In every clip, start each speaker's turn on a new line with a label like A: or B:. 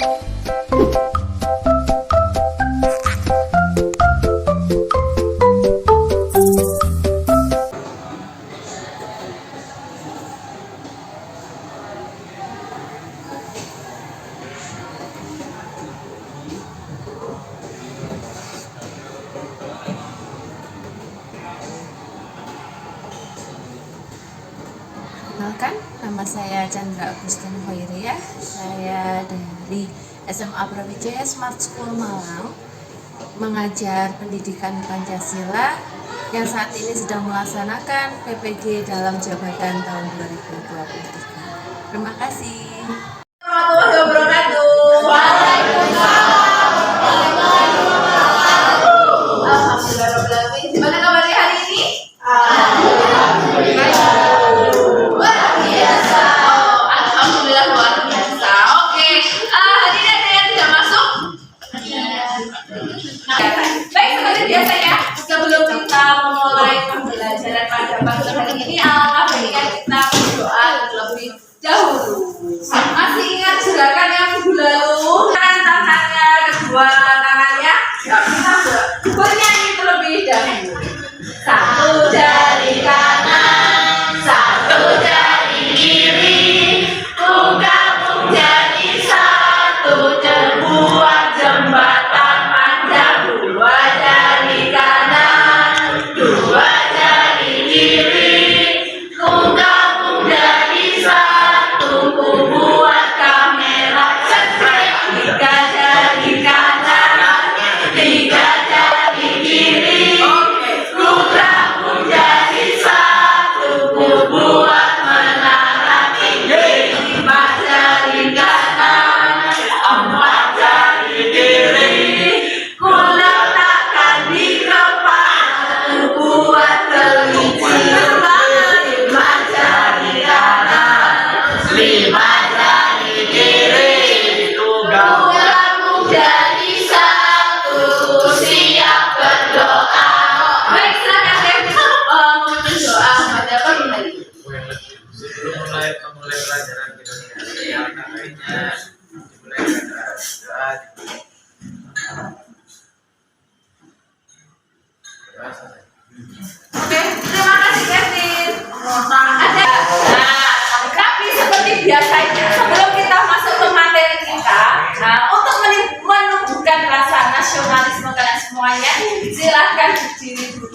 A: Perkenalkan, nama saya Chandra Agustin Hoiriah. Saya dari SMA Brawijaya Smart School Malang, mengajar pendidikan Pancasila yang saat ini sedang melaksanakan PPG dalam jabatan tahun 2023. Terima kasih.
B: Warahmatullahi wabarakatuh. Alhamdulillah. Gimana kabarnya hari ini? Alhamdulillah luar biasa. Oke, hari ini ada yang tidak masuk? Baik, seperti biasa ya. Sebelum kita memulai pembelajaran pada pagi hari ini, alangkah baiknya kita berdoa terlebih dahulu. Masih ingat gerakan yang minggu lalu? Tangannya, kedua tangannya. Yuk, kita bernyanyi terlebih dahulu. Satu jari kanan, satu jari kiri, tunggak jadi satu, terbuat jembatan panjang. Dua jari kanan, dua jari kiri, tunggak jadi satu, buat kamera cekrek. Tiga jari kanan, tiga jari kiri, jadi satu, buat menara tinggi. Lima jari kanan, empat jari kiri, ku letakkan di kepala, buat kelinci. Lima jari kanan, lima jari kiri, tunggakmu jadi satu, siap berdoa. Baik, silakan saya memimpin doa pada pagi hari ini.
C: Sebelum mulai pelajaran kita ini, alangkah baiknya dimulai dengan doa.
B: Oke, terima kasih Kevin. Ada, tapi seperti biasanya sebelum kita masuk ke materi kita, untuk menumbuhkan rasa nasionalisme kalian semuanya, silahkan berdiri dulu.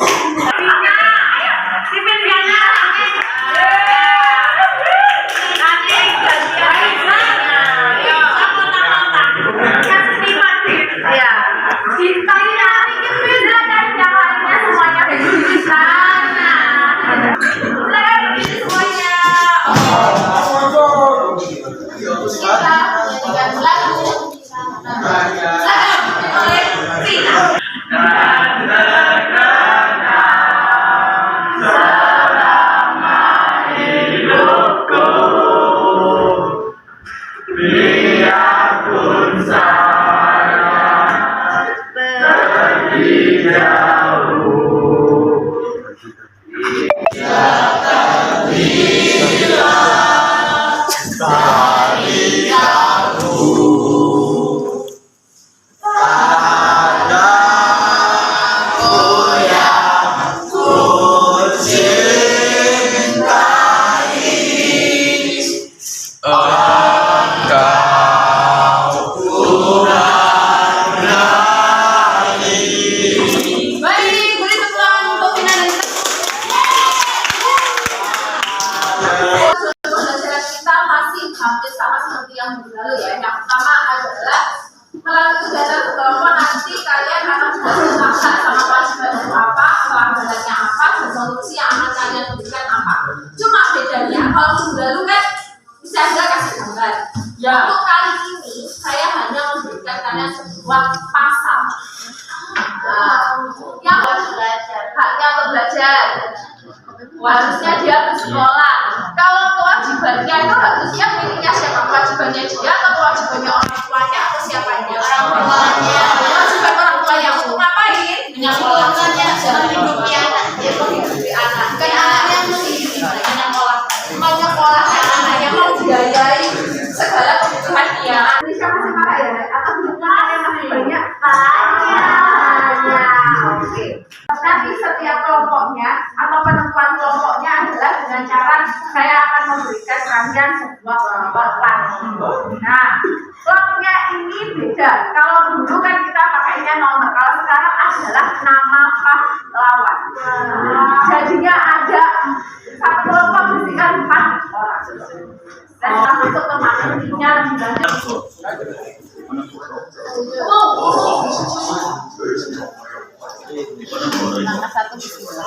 B: Hampir sama seperti yang lalu ya. Yang pertama adalah melalui kegiatan kelompok nanti kalian akan belajar sama kewajiban itu apa, pelanggarannya apa, dan solusi yang akan kalian berikan apa. Cuma bedanya kalau minggu lalu kan bisa aja kasih gambar. Ya. Untuk kali ini saya hanya memberikan kalian sebuah pasal. Yang harus belajar, haknya untuk belajar. Harusnya dia bersekolah. Kalau kewajibannya itu harusnya miliknya siapa? Kewajibannya dia atau kewajibannya orang tuanya atau siapanya? Orang tuanya. Kewajiban orang tuanya untuk ngapain? Menyekolahkannya, menghidupi anak. Dia menghidupi anak. Kan anaknya menyekolahkan anaknya, membiayai segala kebutuhan dia. Jadi siapa sih marah ya? lagi. Nah, klubnya ini beda. Kalau dulu kan kita pakainya nomor, kalau sekarang adalah nama pahlawan. Jadinya ada satu kelompok berisikan 4 orang. Dan langsung ke matematiknya dilanjut.
A: Langkah 1 bismillah.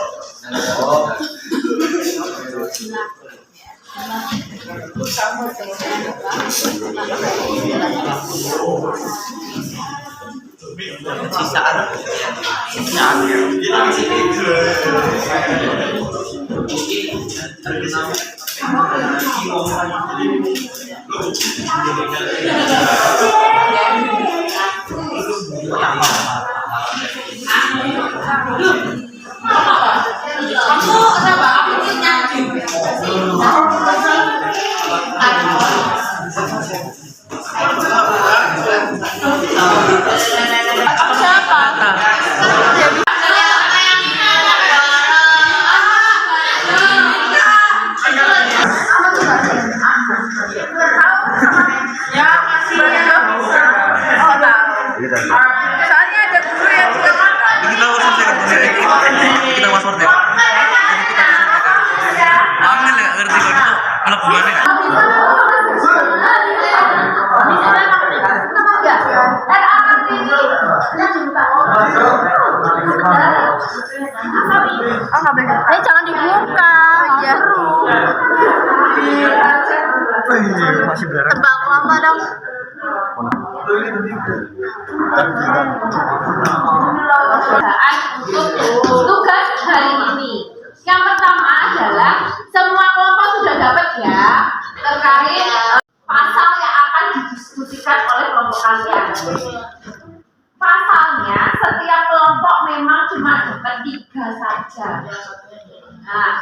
B: Soalnya ada guru yang juga
D: kita langsung saya kita password ya. Angin ya ngerti kok itu melebukannya.
B: Jangan dibuka.
D: Masih berat.
B: Tebak lama dong. Untuk tugas hari ini. Yang pertama adalah semua kelompok sudah dapat ya terkait pasal yang akan didiskusikan oleh kelompok kalian. Pasalnya setiap kelompok memang cuma dapat 3 saja. Nah,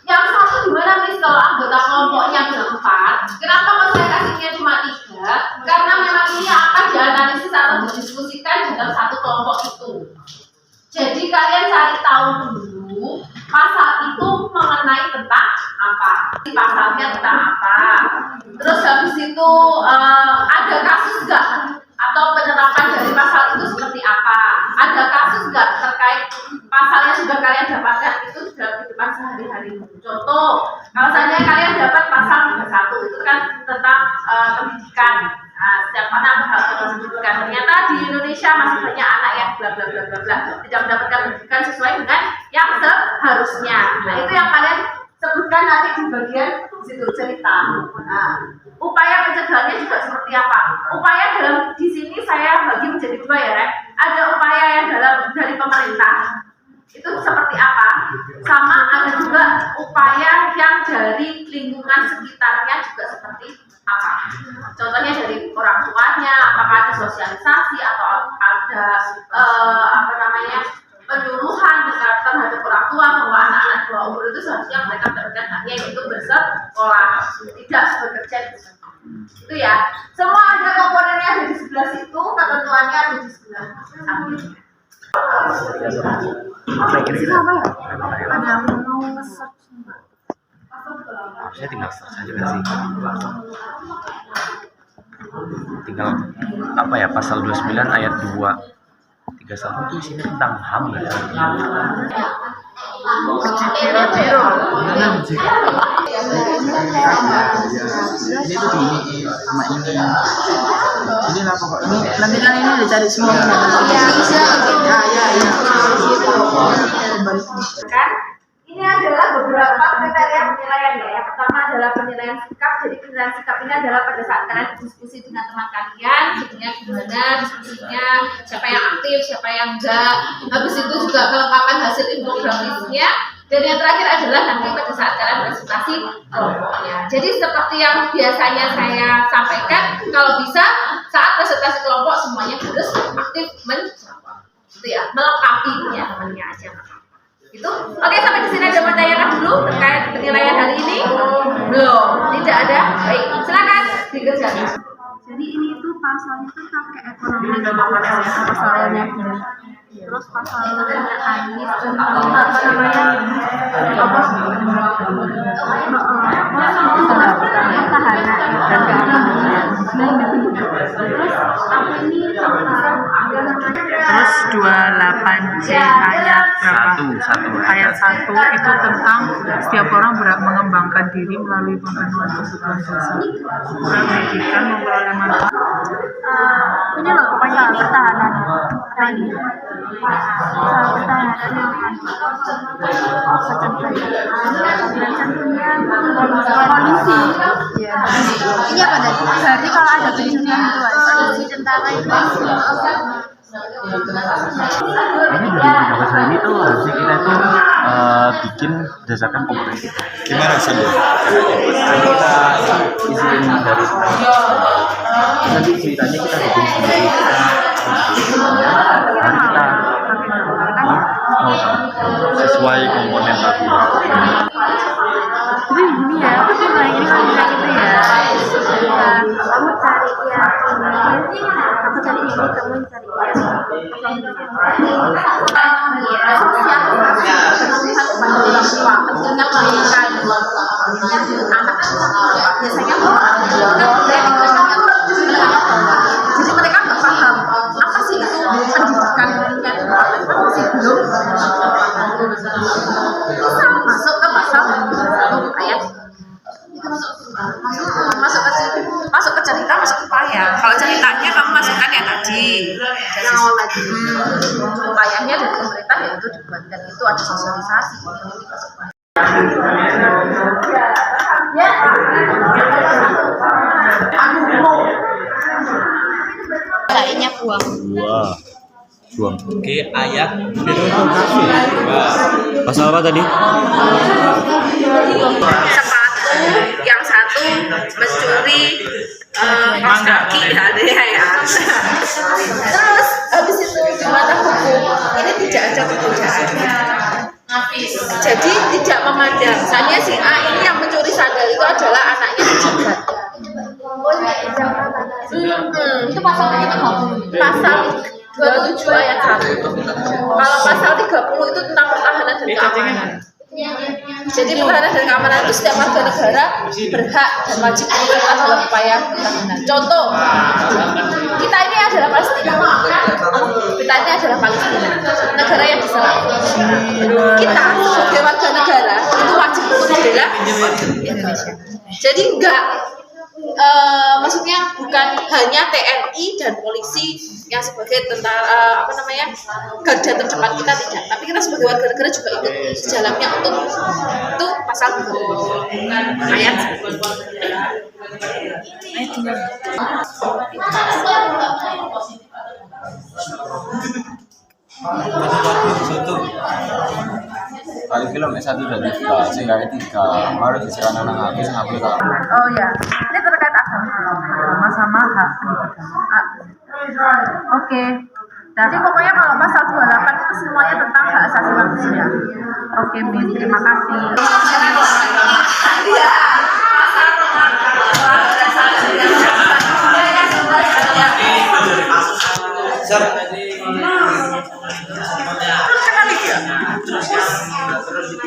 B: yang satu gimana nih kalau anggota kelompok yang 4? Kenapa kok saya kasihnya cuma 3? Karena memang ini akan dianalisis atau didiskusikan dalam satu kelompok itu. Jadi kalian cari tahu dulu pasal itu mengenai tentang apa, pasalnya tentang apa. Terus habis itu ada kasus nggak atau penerapan dari pasal itu seperti apa? Ada kasus nggak terkait pasal yang sudah kalian dapatkan itu sudah kehidupan sehari-hari? Contoh, kalau saja kalian dapat pasal 31 itu kan tentang pendidikan. Nah, setiap mana hal tentang pendidikan. Ternyata di Indonesia masih banyak anak yang bla bla bla bla bla tidak mendapatkan pendidikan sesuai dengan yang seharusnya. Nah, itu yang kalian sebutkan nanti di bagian situ cerita. Nah, upaya pencegahannya juga seperti apa? Upaya dalam di sini saya bagi menjadi 2 ya, Rek. Ada upaya yang dari pemerintah. Itu seperti apa? Sama ada juga upaya yang dari lingkungan sekitarnya juga seperti apa? Contohnya dari orang tuanya, apakah ada sosialisasi atau ada penyuluhan terhadap orang tua bahwa anak-anak di bawah umur itu seharusnya mereka mendapatkan haknya yaitu bersekolah, tidak bekerja. Itu ya. Semua ada komponennya ada di sebelah situ, ketentuannya ada di sebelah samping.
D: Apa kira-kira?
B: Ada yang mau nge-search enggak?
D: Saya tinggal search aja kan sih. Tinggal apa ya, pasal 29 ayat 2 31 itu isinya tentang HAM nggak sih?
E: Ini tuh ini sama ini apa kok? Ini nanti kan ini dicari semua.
B: Kan ini adalah beberapa kriteria penilaian ya. Yang pertama adalah penilaian sikap. Jadi penilaian sikap ini adalah pada saat kalian diskusi dengan teman kalian, jadinya gimana diskusinya, siapa yang aktif, siapa yang enggak. Habis itu juga kelengkapan hasil infografisnya. Dan yang terakhir adalah nanti pada saat kalian presentasi kelompoknya. Jadi seperti yang biasanya saya sampaikan, kalau bisa saat presentasi kelompok semuanya harus aktif menjawab. Itu ya, melengkapi ya temannya aja. Itu. Oke, sampai di sini ada pertanyaan dulu terkait penilaian hari ini? Belum, tidak ada. Baik, silakan dikerjakan. Jadi ini itu pasalnya tuh pakai ekonomi pasalnya gini. Terus pasalnya Anies tentang apa namanya pertahanan dan keamanan. Terus apa ini
E: Terus 28C ayat berapa? Ayat 1 itu tentang setiap orang berhak mengembangkan diri melalui pemenuhan kebutuhan dasar, pendidikan, memperoleh manfaat.
B: ini loh pokoknya pertahanan apa ini pertahanan yang polisi ya ini apa tadi berarti kalau ada pencurian itu polisi tentara itu
D: Ini dari bahasa ini tuh harusnya kita tuh bikin berdasarkan komponen kita.
F: Gimana Sandu?
D: Kita isiin dari nanti ceritanya kita bikin sendiri. Sesuai komponen tadi.
B: jadi gini ya aku tuh ini kan bilang gitu ya kamu cari ya aku cari ini kamu cari jadi mereka nggak paham apa sih itu pendidikan masih belum masuk ke pasal ayat itu masuk ke cerita masuk ke upaya. Kalau ceritanya kamu masukkan yang tadi yang awal tadi upayanya dari pemerintah yaitu dibuat dan itu ada sosialisasi ini masuk lainnya buang
F: Buang.
C: Oke, ayat
F: Pasal apa tadi?
B: sepatu yang satu mencuri kaos kaki ada ya terus habis itu di mata hukum ini tidak ada perbedaannya jadi tidak memandang misalnya si A ini yang mencuri sandal itu adalah anaknya pejabat itu pasal berapa? Pasal 27 ayat 1. Kalau pasal 30 itu tentang pertahanan dan keamanan. Jadi pertahanan dan keamanan itu setiap warga negara berhak dan wajib melakukan dalam upaya pertahanan. Contoh, kita ini adalah Palestina. Kita ini adalah Palestina, negara yang diserang. Kita sebagai warga negara itu wajib untuk membela Indonesia. Jadi enggak maksudnya bukan hanya TNI dan polisi yang sebagai tentara garda terdepan kita tidak, tapi kita sebagai warga negara juga ikut di dalamnya untuk itu pasal 30 ayat
F: Kali film S1 dan 3, sehingga 3 baru disiaran anak habis ngambil kalau
B: oh ya ini terkait agama sama hak oke. Jadi pokoknya kalau pasal 28 itu semuanya tentang hak asasi manusia. Oke, Min, terima kasih.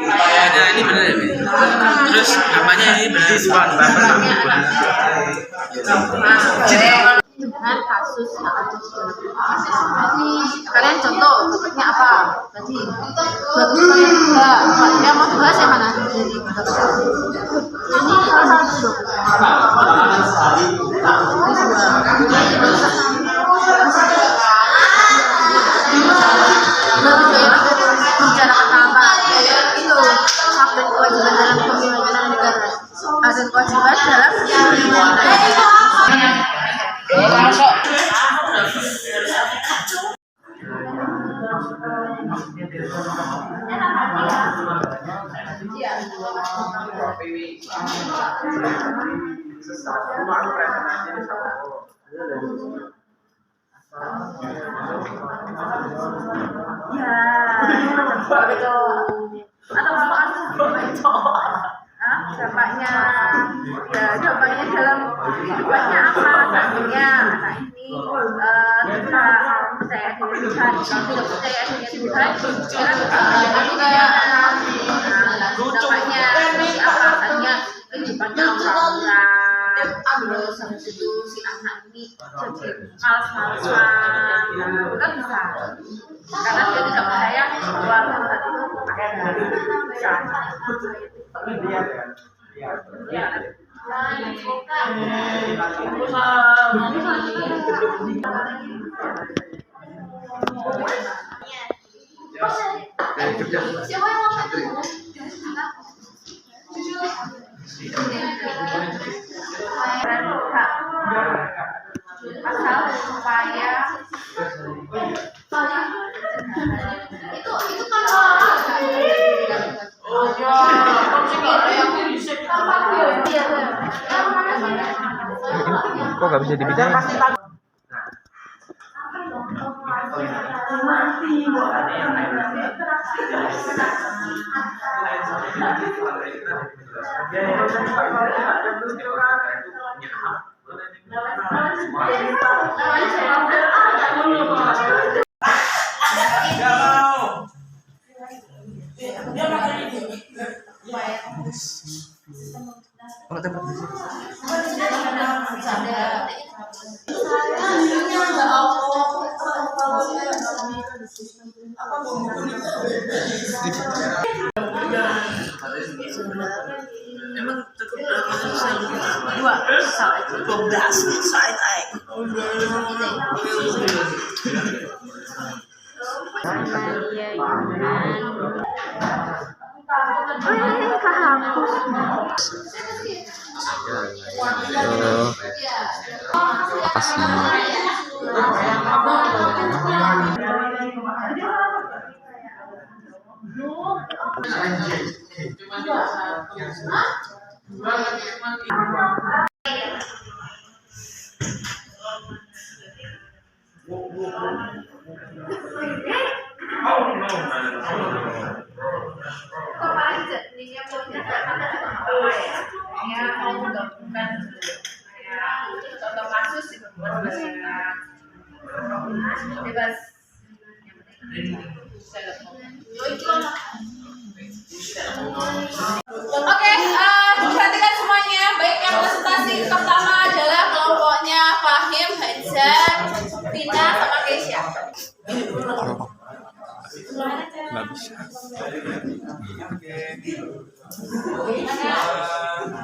C: upayanya ini benar ya, Mi? Terus namanya ini benar
B: Dengan kasus yang ada di dalam kalian contoh bentuknya apa tadi yang mau dibahas yang mana ini salah satu bicara kata apa itu hak dan kewajiban dalam kepemimpinan negara dan kewajiban dalam dampaknya dalam hidupnya apa, dampaknya anak ini tentang percaya diri Tuhan. Kalau tidak percaya diri Tuhan, dia kan pidana. Makanya seperti apa saja kehidupannya orang-orang. Terus habis itu si anak ini jadi malas-malasan, kan bisa. Karena dia tidak percaya bahwa Tuhan itu bisa. Pasal supaya itu kan
D: Kok gak bisa dibidain? Apa sih?
B: Oke, diperhatikan semuanya. Baik, yang presentasi pertama adalah kelompoknya Fahim, Hajar, Vina, sama Keisha.
D: Nggak bisa.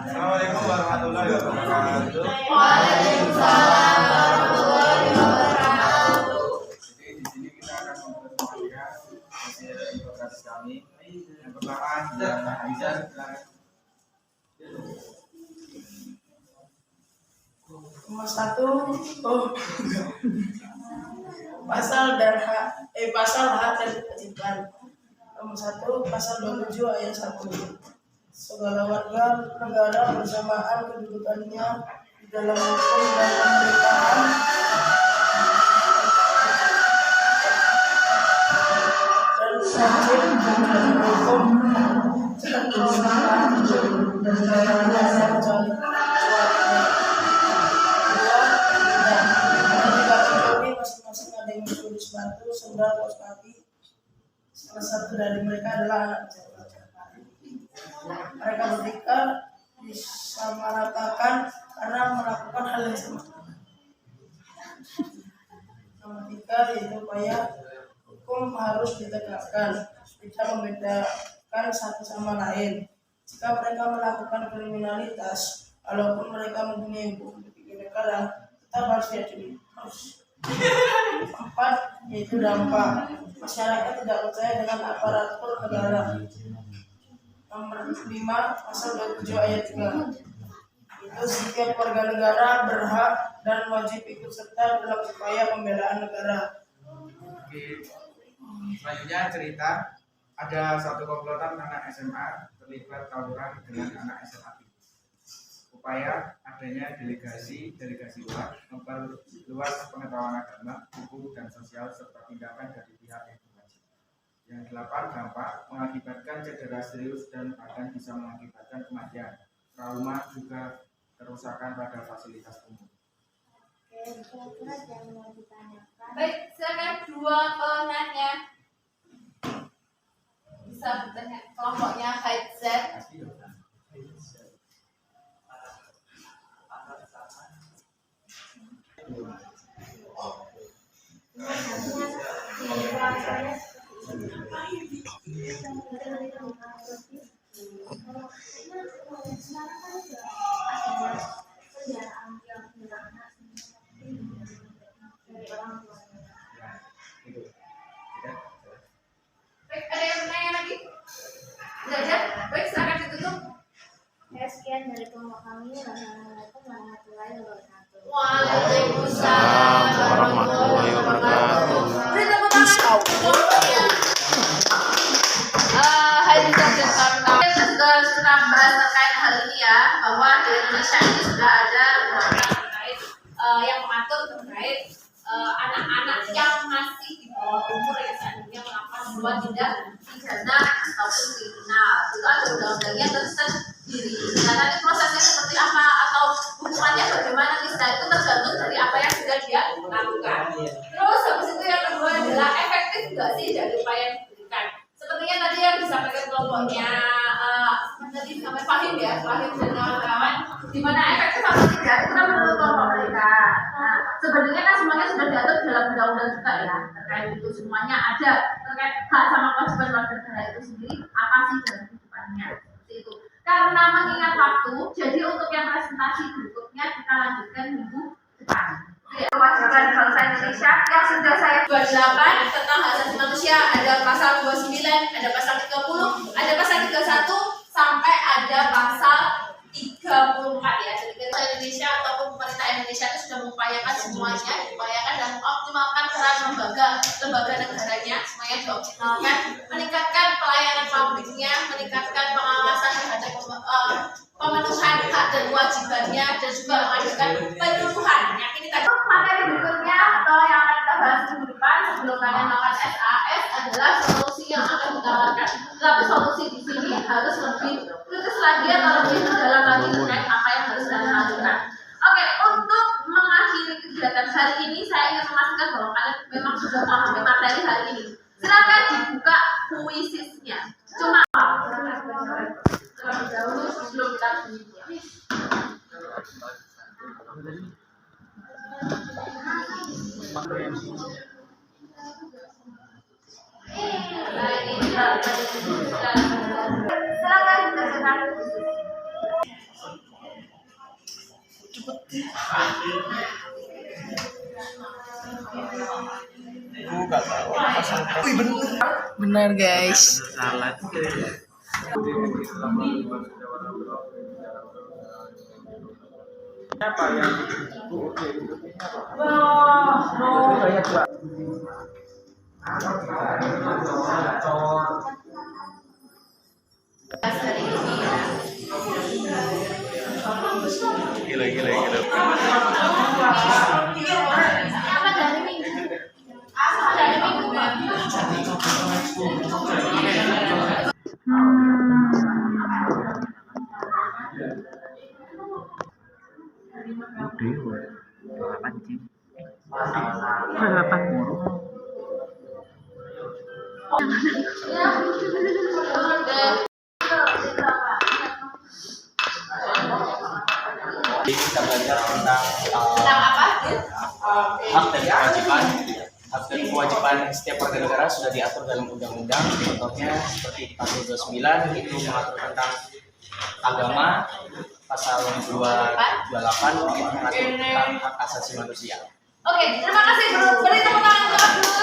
F: Assalamualaikum warahmatullahi wabarakatuh.
B: Waalaikumsalam warahmatullahi wabarakatuh.
F: Jadi di sini kita akan mempresentasikan hasil infografis kami. Yang pertama, Aiza, silakan.
G: Nomor 1, pasal hak dan kewajiban. Nomor 1, pasal 27 ayat 1. Segala warga negara bersamaan kedudukannya di dalam hukum dan pemerintahan dan wajib menjalankan hukum dan pemerintahan dan negara kecuali masing-masing ada yang tulis batu, sendal, kaos kaki. Salah satu dari mereka adalah anak pejabat. Mereka bertiga disamaratakan karena melakukan hal yang sama. Nomor 3 yaitu upaya hukum harus ditegakkan, tidak membedakan satu sama lain. Jika mereka melakukan kriminalitas, walaupun mereka mempunyai hukum di negara, tetap harus diadili. 4 yaitu dampak. Masyarakat tidak percaya dengan aparatur negara. Nomor 5 pasal 27 ayat 3. Itu setiap warga negara berhak dan wajib ikut serta dalam upaya pembelaan negara.
F: Oke. Selanjutnya cerita, ada satu komplotan anak SMA terlibat tawuran dengan anak SMA. Upaya adanya delegasi luar memperluas pengetahuan agama, hukum dan sosial serta tindakan dari pihak yang berwajib. Yang 8 dampak mengakibatkan cedera serius dan bahkan bisa mengakibatkan kematian, trauma juga kerusakan pada fasilitas umum.
G: Oke,
H: kira-kira jam yang ditanyakan.
B: Baik, silakan dua penanya. Bisa bertanya kelompoknya Haidzat. Baik, ada yang menanya lagi? Tidak ada? Baik, silakan ditutup.
H: Ya, sekian dari kelompok kami. Wassalamualaikum warahmatullahi wabarakatuh.
B: Waalaikumsalam warahmatullahi wabarakatuh. Beri tepuk tangan untuk kelompoknya. Haidzat dan kawan-kawan. Kita sudah bahas terkait hal ini ya, bahwa di Indonesia ini sudah ada undang-undang terkait yang mengatur terkait anak-anak yang masih di bawah umur yang seandainya melakukan sebuah tindak pidana ataupun kriminal. Itu ada undang-undangnya tersendiri. Nah, nanti prosesnya seperti apa atau hukumannya bagaimana itu tergantung dari apa yang sudah dia lakukan. Terus habis itu yang kedua adalah efektif nggak sih dari upaya yang diberikan. Sepertinya tadi yang disampaikan kelompoknya tadi sampai Fahim ya, Fahim dan kawan-kawan, di mana efektif atau tidak itu kan menurut kelompok mereka. Nah, sebenarnya kan semuanya sudah diatur dalam undang-undang juga ya, terkait itu semuanya ada terkait hak sama kewajiban warga negara itu sendiri apa sih dalam kehidupannya seperti itu. Karena mengingat waktu, jadi untuk yang presentasi berikutnya kita lanjutkan minggu depan. Kewajiban bangsa Indonesia yang sudah saya 28 tentang hak asasi manusia, ada pasal 29, ada pasal 30, ada pasal 31 sampai ada pasal 34 ya. Jadi bangsa Indonesia ataupun pemerintah Indonesia itu sudah mengupayakan semuanya, diupayakan dan mengoptimalkan peran lembaga negaranya, semuanya dioptimalkan, meningkatkan pelayanan publiknya, meningkatkan pengawasan terhadap pemenuhan hak dan kewajibannya, dan juga mengajukan penyuluhan. Yang ini tadi materi berikutnya atau yang akan kita bahas minggu depan sebelum kalian melakukan SAS adalah solusi yang akan ditawarkan. Tapi solusi di sini harus lebih kritis lagi atau lebih mendalam lagi terkait apa yang harus kalian lakukan. Oke, untuk mengakhiri kegiatan hari ini saya ingin memastikan bahwa kalian memang sudah memahami materi hari ini. Silakan dibuka kuisisnya. Cuma terlebih dahulu sebelum kita berbicara. Silakan dikerjakan.
E: Benar guys.
D: Salah.
F: Apa yang
D: Gila.
B: Apa dari minggu? Asal dari minggu.
C: Jadi kita belajar tentang
B: apa?
C: hak dan kewajiban. Hak dan kewajiban setiap warga negara sudah diatur dalam undang-undang. Contohnya seperti di pasal 29 itu mengatur tentang agama, pasal 228 itu mengatur tentang hak asasi manusia.
B: Oke, terima kasih beri tepuk tangan untuk Abdul.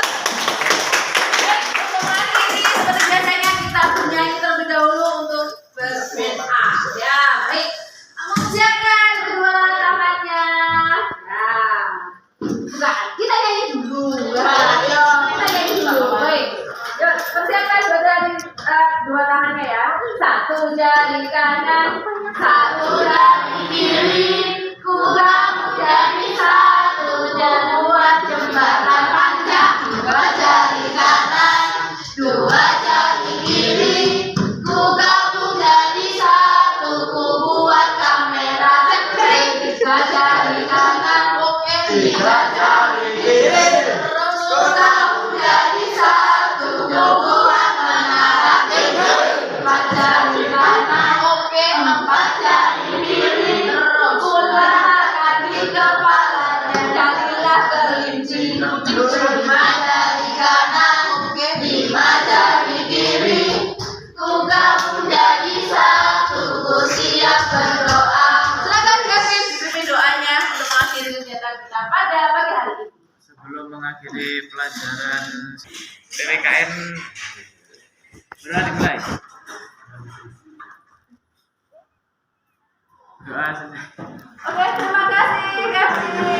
B: Baik, untuk hari ini seperti biasanya kita bernyanyi terlebih dahulu untuk berdoa. Ya, baik. Kamu siapkan kedua tangannya. Nah, bukan, kita nyanyi dulu. Ayo, kita nyanyi dulu. Baik. Yuk, persiapkan dua tangannya ya. Satu jari kanan, satu jari kiri. Ku bangun jadi satu, dua jembatan panjang. Dua jari kanan, dua jari kiri. Ku gabung jadi satu, ku buat tiga jari kiri. Terus kamu jadi satu, hubungan menara tinggi. Empat jari kanan, oke, empat jari kiri. Terus letakkan di kepalanya, jadilah kelinci. Lima jari kanan, oke, lima jari kiri. Kamu jadi satu, siap berdoa. Silakan Kevin dipimpin doanya untuk mengakhiri kegiatan kita pada pagi hari ini.
F: Sebelum mengakhiri pelajaran PPKN berani dimulai. Doa saja.
B: Oke, terima kasih Kevin.